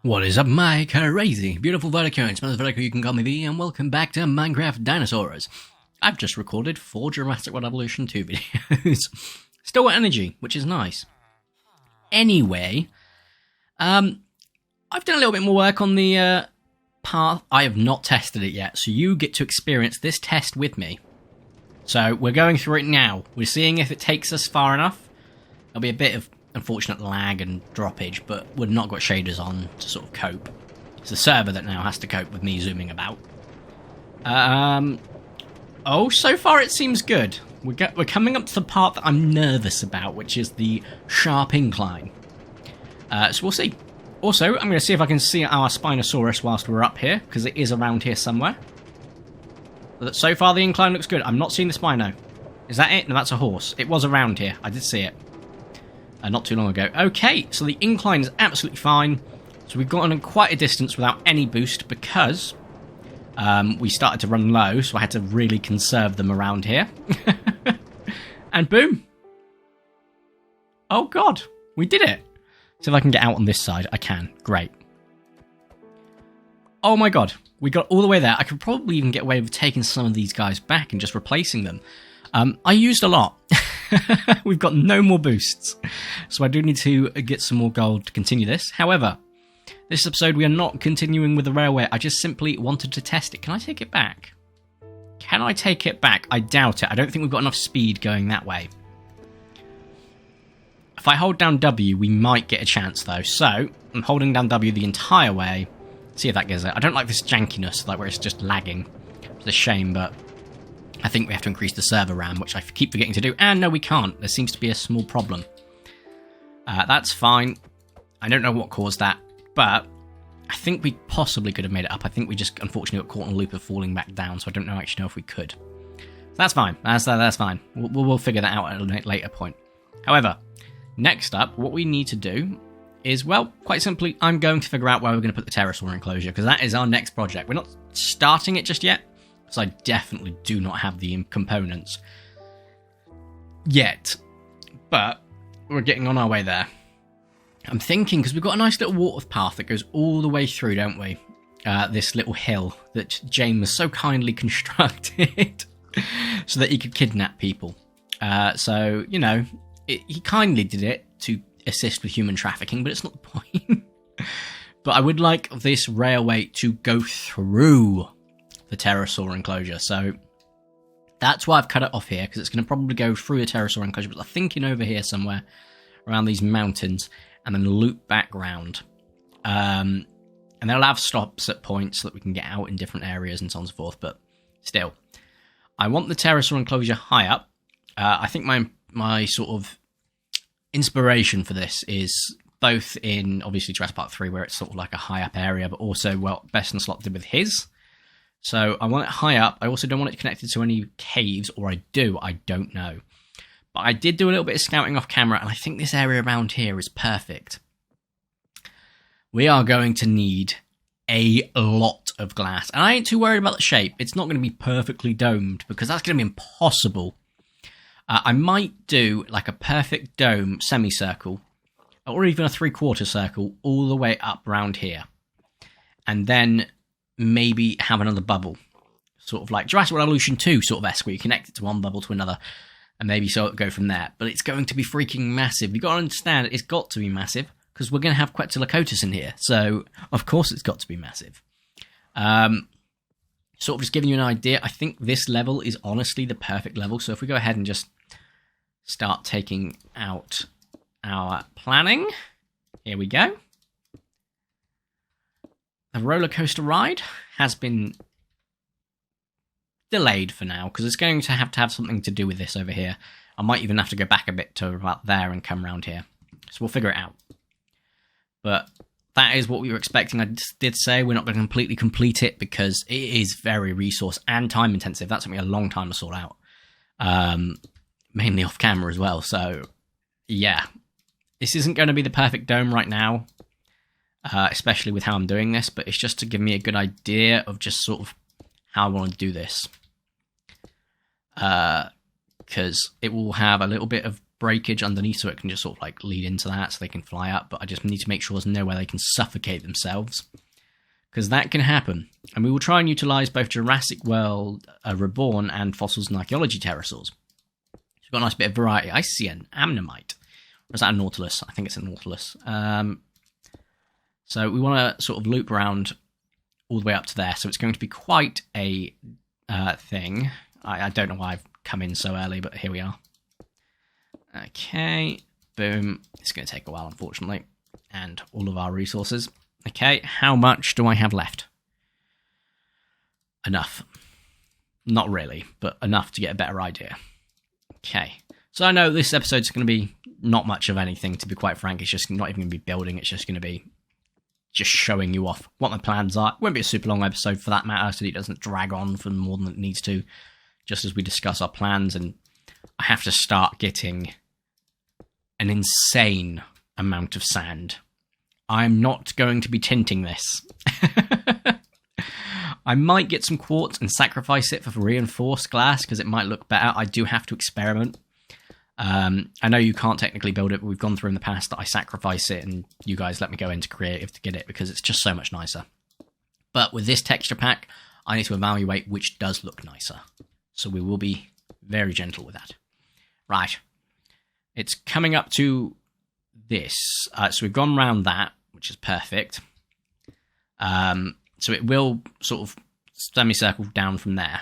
What is up, my crazy, beautiful Vertico, and Vertico, you can call me V, and welcome back to Minecraft Dinosaurs. I've just recorded 4 Jurassic World Evolution 2 videos. Still got energy, which is nice. Anyway, I've done a little bit more work on the path. I have not tested it yet, so you get to experience this test with me. So we're going through it now. We're seeing if it takes us far enough. There'll be a bit of unfortunate lag and droppage, but we've not got shaders on to sort of cope. It's the server that now has to cope with me zooming about. Oh, so far it seems good. We're coming up to the part that I'm nervous about, which is the sharp incline. So we'll see. Also, I'm going to see if I can see our Spinosaurus whilst we're up here, because it is around here somewhere. But so far the incline looks good. I'm not seeing the Spino. Is that it? No, that's a horse. It was around here. I did see it. Not too long ago. Okay, so the incline is absolutely fine. So we've gotten quite a distance without any boost because we started to run low, so I had to really conserve them around here. And boom! Oh god, we did it! See if I can get out on this side. I can. Great. Oh my god, we got all the way there. I could probably even get away with taking some of these guys back and just replacing them. I used a lot. We've got no more boosts, so I do need to get some more gold to continue this. However, this episode we are not continuing with the railway. I just simply wanted to test it. Can I take it back? Can I take it back? I doubt it. I don't think we've got enough speed going that way. If I hold down W, we might get a chance though. So I'm holding down W the entire way. See if that gives it. I don't like this jankiness, like where it's just lagging. It's a shame, but I think we have to increase the server RAM, which I keep forgetting to do. And no, we can't. There seems to be a small problem. That's fine. I don't know what caused that, but I think we possibly could have made it up. I think we just unfortunately got caught in a loop of falling back down, so I don't actually know if we could. So that's fine. That's fine. We'll figure that out at a later point. However, next up, what we need to do is, well, quite simply, I'm going to figure out where we're going to put the Pterosaur Enclosure, because that is our next project. We're not starting it just yet, because I definitely do not have the components yet. But we're getting on our way there. I'm thinking, because we've got a nice little water path that goes all the way through, don't we? This little hill that James so kindly constructed so that he could kidnap people. So, you know, he kindly did it to assist with human trafficking, but it's not the point. But I would like this railway to go through the Pterosaur Enclosure, so that's why I've cut it off here, because it's going to probably go through the Pterosaur Enclosure, but I'm thinking over here somewhere around these mountains, and then loop back round. And they'll have stops at points so that we can get out in different areas and so on and so forth, but still. I want the Pterosaur Enclosure high up. I think my sort of inspiration for this is both in, obviously, Jurassic Park 3, where it's sort of like a high up area, but also, well, Best and Slot did with his. So I want it high up. I also don't want it connected to any caves, or I do, I don't know. But I did do a little bit of scouting off camera, and I think this area around here is perfect. We are going to need a lot of glass, and I ain't too worried about the shape. It's not going to be perfectly domed, because that's going to be impossible. I might do like a perfect dome semicircle, or even a 3/4 circle, all the way up around here. And then maybe have another bubble, sort of like Jurassic World Evolution 2 sort of esque, where you connect it to one bubble to another, and maybe so it go from there. But it's going to be freaking massive. You've got to understand, it's got to be massive, because we're going to have Quetzalcoatlus in here, so of course it's got to be massive. Sort of just giving you an idea, I think this level is honestly the perfect level, so if we go ahead and just start taking out our planning, here we go. The roller coaster ride has been delayed for now, because it's going to have something to do with this over here. I might even have to go back a bit to about there and come around here. So we'll figure it out. But that is what we were expecting. I did say we're not going to completely complete it, because it is very resource and time intensive. That's something a long time to sort out. Mainly off camera as well. So, yeah. This isn't going to be the perfect dome right now. Especially with how I'm doing this, but it's just to give me a good idea of just sort of how I want to do this. Because it will have a little bit of breakage underneath so it can just sort of like lead into that so they can fly up, but I just need to make sure there's nowhere they can suffocate themselves, because that can happen. And we will try and utilize both Jurassic World Reborn and fossils and archaeology pterosaurs. So we've got a nice bit of variety. I see an ammonite. Or is that a nautilus? I think it's a nautilus. So we want to sort of loop around all the way up to there, so it's going to be quite a thing. I don't know why I've come in so early, but here we are. Okay, boom. It's going to take a while, unfortunately, and all of our resources. Okay, how much do I have left? Enough. Not really, but enough to get a better idea. Okay, so I know this episode's going to be not much of anything, to be quite frank. It's just not even going to be building, it's just going to be just showing you off what my plans are. It won't be a super long episode for that matter, so it doesn't drag on for more than it needs to, just as we discuss our plans. And I have to start getting an insane amount of sand. I'm not going to be tinting this. I might get some quartz and sacrifice it for reinforced glass because it might look better. I do have to experiment. I know you can't technically build it, but we've gone through in the past that I sacrifice it and you guys let me go into creative to get it because it's just so much nicer. But with this texture pack, I need to evaluate which does look nicer. So we will be very gentle with that. Right. It's coming up to this. So we've gone round that, which is perfect. So it will sort of semicircle down from there.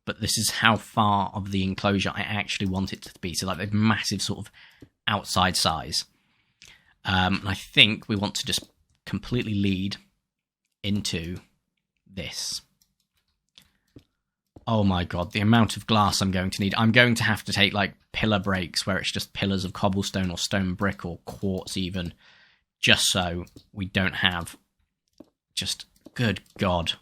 But this is how far of the enclosure I actually want it to be. So like the massive sort of outside size. And I think we want to just completely lead into this. Oh my god, the amount of glass I'm going to need. I'm going to have to take like pillar breaks where it's just pillars of cobblestone or stone brick or quartz even, just so we don't have just, good god.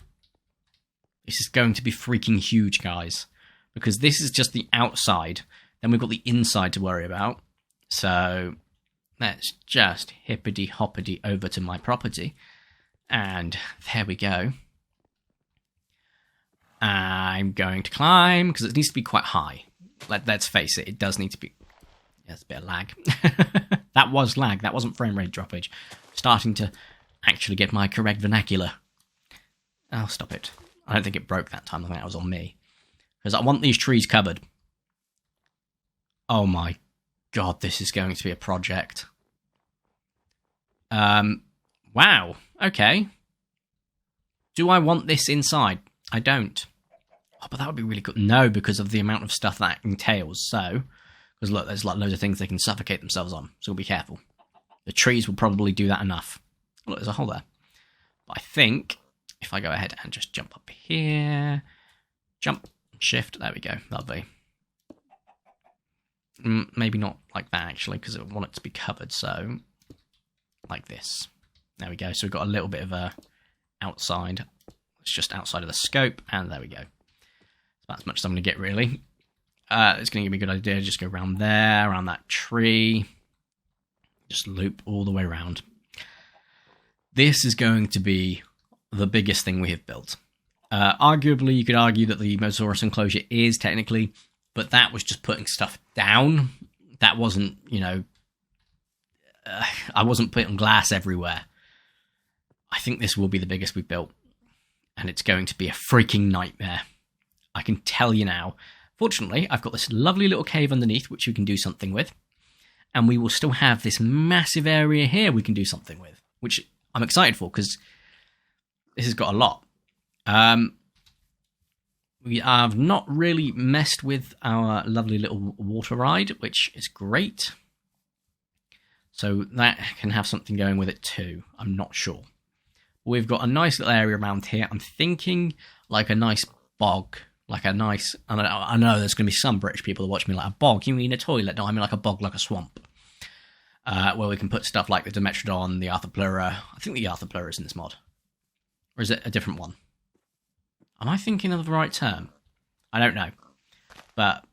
This is going to be freaking huge, guys, because this is just the outside. Then we've got the inside to worry about. So let's just hippity-hoppity over to my property. And there we go. I'm going to climb, because it needs to be quite high. Let's face it, it does need to be... Yeah, there's a bit of lag. That was lag, that wasn't frame rate droppage. Starting to actually get my correct vernacular. Oh, stop it. I don't think it broke that time, I think that was on me. Because I want these trees covered. Oh my god, this is going to be a project. Wow, okay. Do I want this inside? I don't. Oh, but that would be really good. No, because of the amount of stuff that entails. So, because look, there's like loads of things they can suffocate themselves on. So be careful. The trees will probably do that enough. Look, there's a hole there. But I think if I go ahead and just jump up here, jump, shift, there we go. Lovely. Maybe not like that actually, because I want it to be covered. So, like this. There we go. So we've got a little bit of a outside. It's just outside of the scope, and there we go. That's as much as I'm going to get, really. It's going to give me a good idea. Just go around there, around that tree. Just loop all the way around. This is going to be the biggest thing we have built. Arguably, you could argue that the Mosasaurus enclosure is technically, but that was just putting stuff down. That wasn't, you know... I wasn't putting glass everywhere. I think this will be the biggest we've built. And it's going to be a freaking nightmare. I can tell you now. Fortunately, I've got this lovely little cave underneath, which we can do something with. And we will still have this massive area here we can do something with, which I'm excited for, because this has got a lot. We have not really messed with our lovely little water ride, which is great. So that can have something going with it too. I'm not sure. We've got a nice little area around here. I'm thinking like a nice bog. Like a nice... I know there's going to be some British people that watch me like, a bog? You mean a toilet? No, I mean like a bog, like a swamp. Where we can put stuff like the Dimetrodon, the Arthropleura. I think the Arthropleura is in this mod. Or is it a different one? Am I thinking of the right term? I don't know. But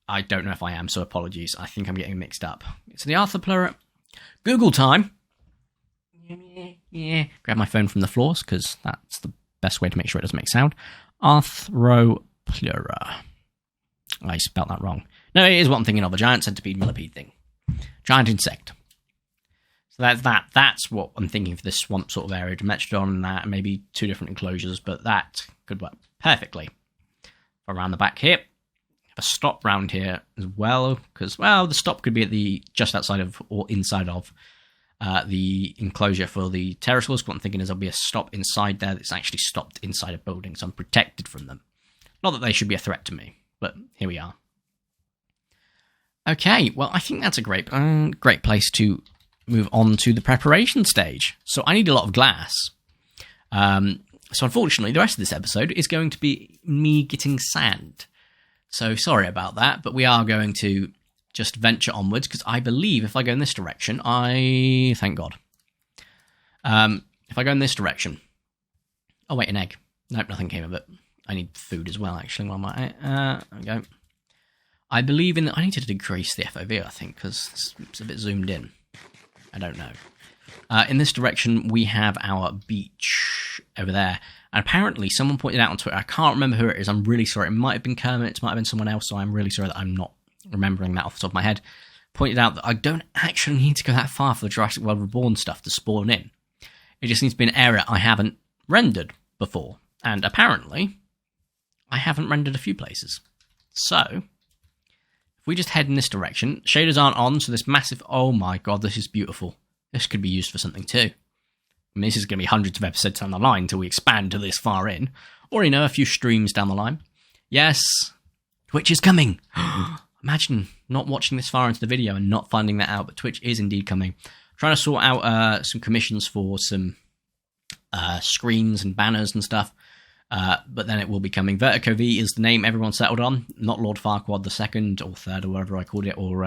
I don't know if I am, so apologies. I think I'm getting mixed up. It's the Arthropleura. Google time! Yeah. Grab my phone from the floors, because that's the best way to make sure it doesn't make sound. Arthropleura. I spelt that wrong. No, it is what I'm thinking of, a giant centipede millipede thing. Giant insect. So that's that. That's what I'm thinking for this swamp sort of area. Dimetrodon and that, and maybe 2 different enclosures, but that could work perfectly. Around the back here. Have a stop round here as well, because, well, the stop could be at just outside of or inside of the enclosure for the pterosaurs. What I'm thinking is there'll be a stop inside there that's actually stopped inside a building, so I'm protected from them. Not that they should be a threat to me, but here we are. Okay, well, I think that's a great place to move on to the preparation stage. So I need a lot of glass. So unfortunately, the rest of this episode is going to be me getting sand. So sorry about that, but we are going to just venture onwards, because I believe if I go in this direction, thank God. If I go in this direction... Oh, wait, an egg. Nope, nothing came of it. I need food as well, actually. There we go. I believe in... I need to decrease the FOV, I think, because it's a bit zoomed in. I don't know. In this direction, we have our beach over there. And apparently, someone pointed out on Twitter, I can't remember who it is, I'm really sorry. It might have been Kermit, it might have been someone else, so I'm really sorry that I'm not remembering that off the top of my head. Pointed out that I don't actually need to go that far for the Jurassic World Reborn stuff to spawn in. It just needs to be an area I haven't rendered before. And apparently, I haven't rendered a few places. So, if we just head in this direction, shaders aren't on, so this massive... Oh my god, this is beautiful. This could be used for something too. I mean, this is going to be hundreds of episodes down the line until we expand to this far in. Or, a few streams down the line. Yes, Twitch is coming. Imagine not watching this far into the video and not finding that out, but Twitch is indeed coming. I'm trying to sort out some commissions for some screens and banners and stuff. But then it will be coming. Vertico V is the name everyone settled on, not Lord Farquaad the second or third or whatever I called it, or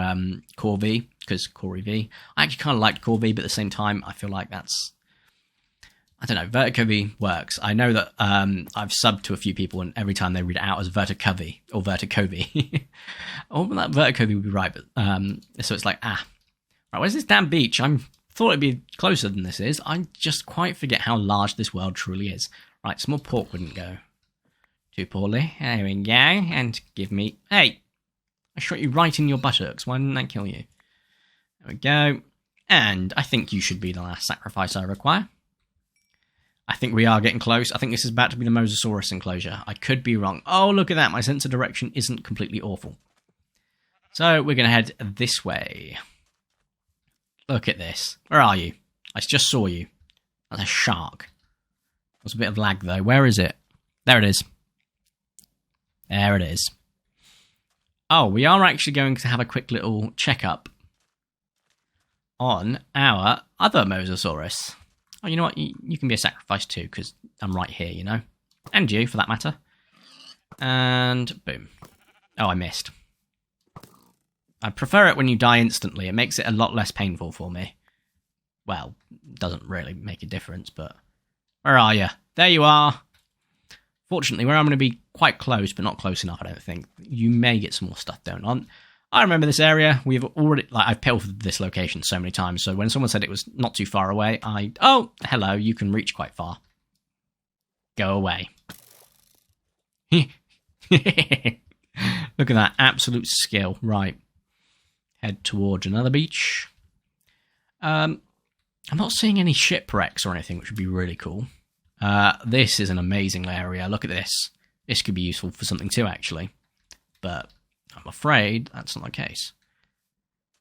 Core V, because Corey V. I actually kind of liked Core V, but at the same time, I feel like that's... I don't know, Vertico V works. I know that I've subbed to a few people, and every time they read it out as Vertico V, or Vertico V. Oh, that Vertico V would be right, but so it's like, right, where's this damn beach? I thought it'd be closer than this is. I just quite forget how large this world truly is. Right, small pork wouldn't go too poorly. There we go, and give me... Hey! I shot you right in your buttocks. Why didn't that kill you? There we go. And I think you should be the last sacrifice I require. I think we are getting close. I think this is about to be the Mosasaurus enclosure. I could be wrong. Oh, look at that. My sense of direction isn't completely awful. So we're going to head this way. Look at this. Where are you? I just saw you. That's a shark. There's a bit of lag, though. Where is it? There it is. There it is. Oh, we are actually going to have a quick little checkup on our other Mosasaurus. Oh, you know what? You can be a sacrifice too, because I'm right here, And you, for that matter. And boom. Oh, I missed. I prefer it when you die instantly. It makes it a lot less painful for me. Well, doesn't really make a difference, but... Where are you? There you are. Fortunately, where I'm going to be quite close, but not close enough, I don't think. You may get some more stuff going on. I remember this area. We've already... I've pilfered this location so many times, so when someone said it was not too far away, Oh, hello, you can reach quite far. Go away. Look at that. Absolute skill. Right. Head towards another beach. I'm not seeing any shipwrecks or anything, which would be really cool. This is an amazing area. Look at this. This could be useful for something too, actually. But I'm afraid that's not the case.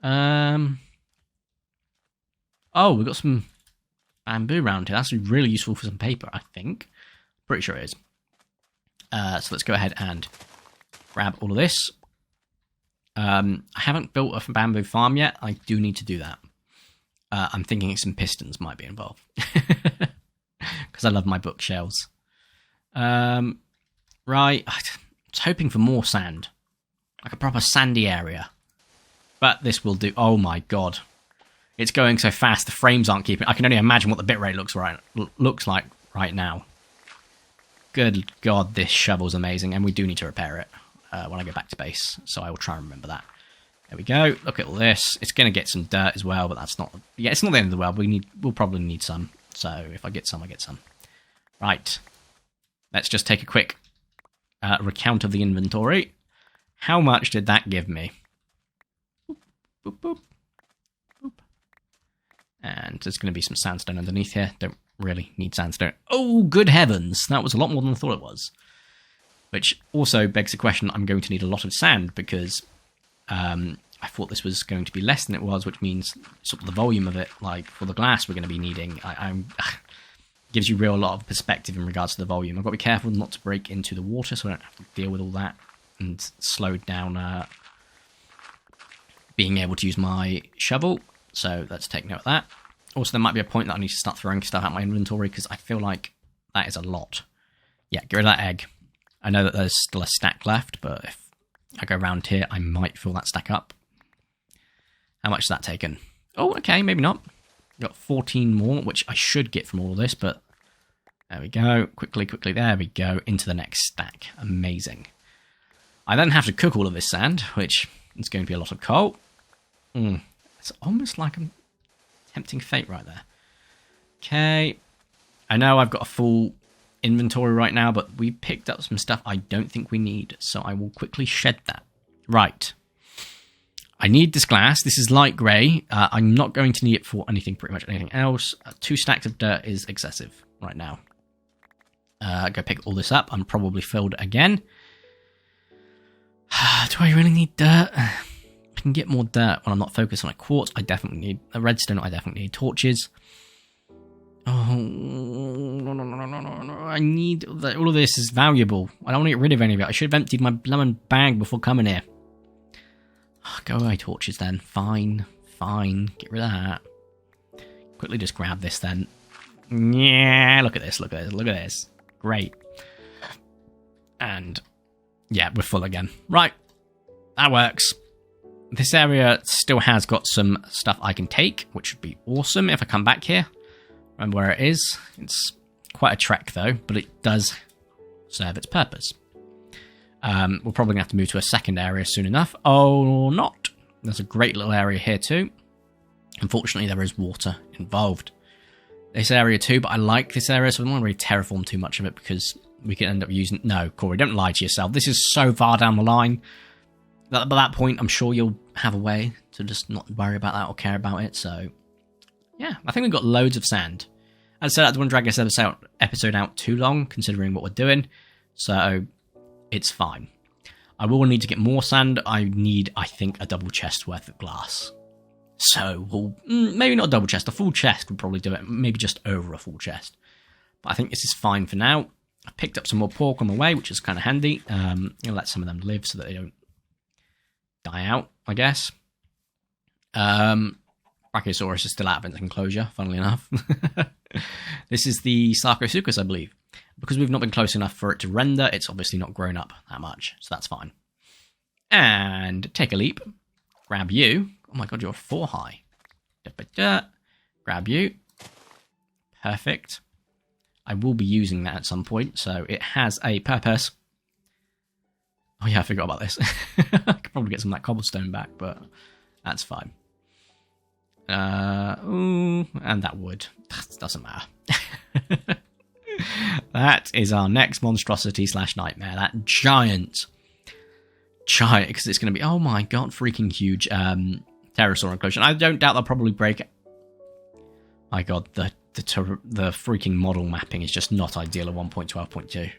Oh, we've got some bamboo around here. That's really useful for some paper, I think. Pretty sure it is. So let's go ahead and grab all of this. I haven't built a bamboo farm yet. I do need to do that. I'm thinking some pistons might be involved. Because I love my bookshelves. Right. I was hoping for more sand. Like a proper sandy area. But this will do. Oh my god. It's going so fast, the frames aren't keeping... I can only imagine what the bitrate looks like right now. Good god, this shovel's amazing. And we do need to repair it when I go back to base. So I will try and remember that. There we go. Look at all this. It's going to get some dirt as well, but that's not... Yeah, it's not the end of the world. We'll probably need some. So if I get some, I get some. Right. Let's just take a quick recount of the inventory. How much did that give me? Boop, boop, boop, boop. And there's going to be some sandstone underneath here. Don't really need sandstone. Oh, good heavens. That was a lot more than I thought it was. Which also begs the question, I'm going to need a lot of sand because I thought this was going to be less than it was, which means sort of the volume of it, like for the glass we're going to be needing, gives you real lot of perspective in regards to the volume. I've got to be careful not to break into the water so I don't have to deal with all that and slow down being able to use my shovel. So let's take note of that. Also, there might be a point that I need to start throwing stuff out my inventory because I feel like that is a lot. Yeah, get rid of that egg. I know that there's still a stack left, but if I go around here, I might fill that stack up. How much has that taken? Oh, okay, maybe not. Got 14 more, which I should get from all of this, but there we go. Quickly, quickly, there we go. Into the next stack. Amazing. I then have to cook all of this sand, which is going to be a lot of coal. It's almost like a tempting fate right there. Okay. I know I've got a full inventory right now, but we picked up some stuff I don't think we need, so I will quickly shed that. Right. I need this glass. This is light grey. I'm not going to need it for anything, pretty much anything else. 2 stacks of dirt is excessive right now. Go pick all this up. I'm probably filled again. Do I really need dirt? I can get more dirt when I'm not focused on a quartz. I definitely need a redstone. I definitely need torches. Oh, no. I need... all of this is valuable. I don't want to get rid of any of it. I should have emptied my lemon bag before coming here. Go away, torches, then. Fine. Get rid of that. Quickly just grab this, then. Yeah, look at this. Great. And, yeah, we're full again. Right. That works. This area still has got some stuff I can take, which would be awesome if I come back here. Remember where it is. It's quite a trek, though, but it does serve its purpose. We're probably going to have to move to a second area soon enough. Oh, not. There's a great little area here, too. Unfortunately, there is water involved. This area, too, but I like this area, so I don't want to really terraform too much of it, because we can end up using... No, Corey, don't lie to yourself. This is so far down the line. By that point, I'm sure you'll have a way to just not worry about that or care about it, so... Yeah, I think we've got loads of sand. As I said, I don't want to drag this episode out too long, considering what we're doing, so it's fine. I will need to get more sand. I need, I think, a double chest worth of glass. So, we'll, maybe not a double chest, a full chest would probably do it, maybe just over a full chest. But I think this is fine for now. I picked up some more pork on the way, which is kind of handy. You'll let some of them live so that they don't die out, I guess. Brachiosaurus is still out of its enclosure, funnily enough. This is the Sarcosuchus, I believe. Because we've not been close enough for it to render, it's obviously not grown up that much, so that's fine. And take a leap. Grab you. Oh my god, you're 4 high. Grab you. Perfect. I will be using that at some point, so it has a purpose. Oh yeah, I forgot about this. I could probably get some of that cobblestone back, but that's fine. And that wood. That doesn't matter. That is our next monstrosity / nightmare. That giant, because it's going to be, oh my god, freaking huge pterosaur enclosure. I don't doubt they'll probably break it. My god, the freaking model mapping is just not ideal at 1.12.2.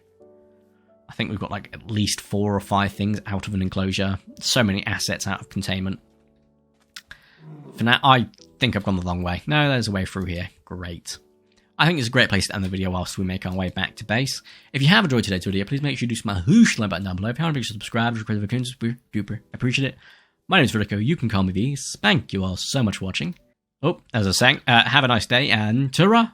I think we've got like at least 4 or 5 things out of an enclosure. So many assets out of containment. For now, I think I've gone the long way. No, there's a way through here. Great. I think it's a great place to end the video whilst we make our way back to base. If you have enjoyed today's video, please make sure you do smash the like button down below. If you haven't, make sure to subscribe, super appreciate it. My name is Vertico. You can call me these. Thank you all so much for watching. Oh, as I was saying, have a nice day and ta-ra!